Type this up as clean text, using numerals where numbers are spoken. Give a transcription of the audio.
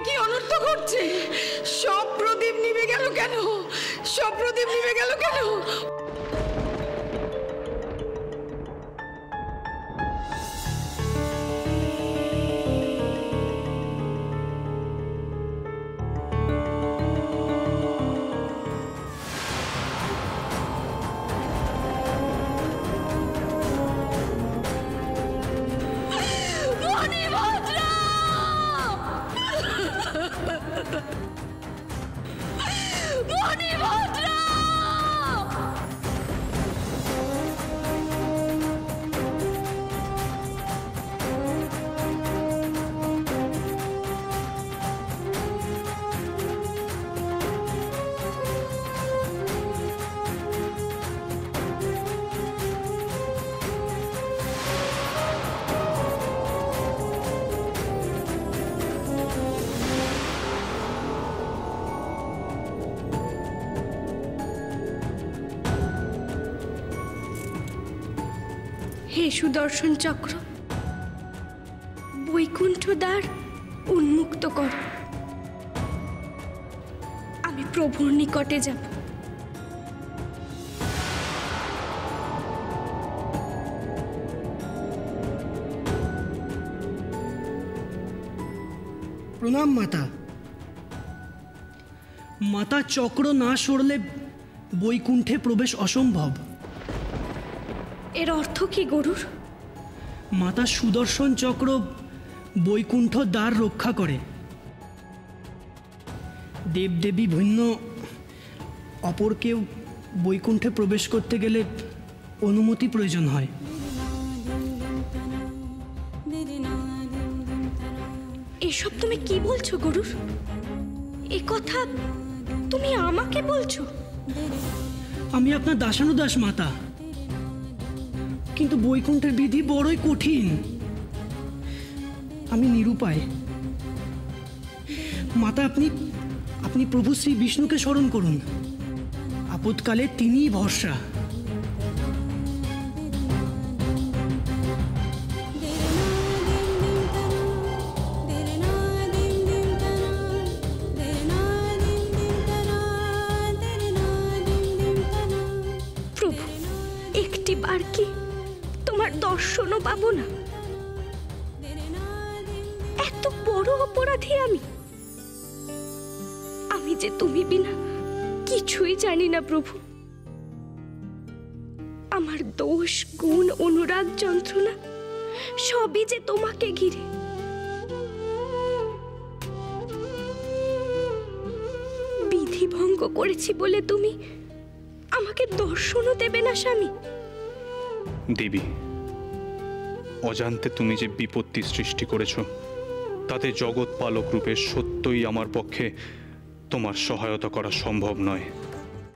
কি অনর্থ করছে? সব প্রদীপ নিভে গেল কেন? সব প্রদীপ নিভে গেল কেন? হে সুদর্শন চক্র, বৈকুণ্ঠ দ্বার উন্মুক্ত কর। আমি প্রভুর নিকটে যাব। প্রণাম মাতা। মাতা, চক্র না সরলে বৈকুণ্ঠে প্রবেশ অসম্ভব। এর অর্থ কি গরুর? মাতা, সুদর্শন চক্র বৈকুণ্ঠ দ্বার রক্ষা করে। দেবদেবী ভিন্ন অপর কেউ বৈকুণ্ঠে প্রবেশ করতে গেলে অনুমতি প্রয়োজন হয়। এসব তুমি কি বলছো গরুর? এ কথা তুমি আমাকে বলছো? আমি আপনার দাসানুদাস মাতা, কিন্তু বৈকুণ্ঠের বিধি বড়ই কঠিন। আমি নিরুপায়। মাতা, আপনি প্রভু শ্রী বিষ্ণুকে স্মরণ করুন। আপদকালে তিনিই ভরসা। প্রভু, একটি বার কি তোমার দর্শনও পাবো না? এত বড় অপরাধী আমি যে তুমি বিনা কিছুই জানি না প্রভু। আমার দোষ, গুণ, অনুরাগ, যন্ত্রণা সবই যে তোমাকে ঘিরে। বিধি ভঙ্গ করেছি বলে তুমি আমাকে দর্শনও দেবে না স্বামী? দেবী, অজান্তে তুমি যে বিপত্তি সৃষ্টি করেছ, তাতে জগৎ পালক রূপে সত্যই আমার পক্ষে তোমার সহায়তা করা সম্ভব নয়।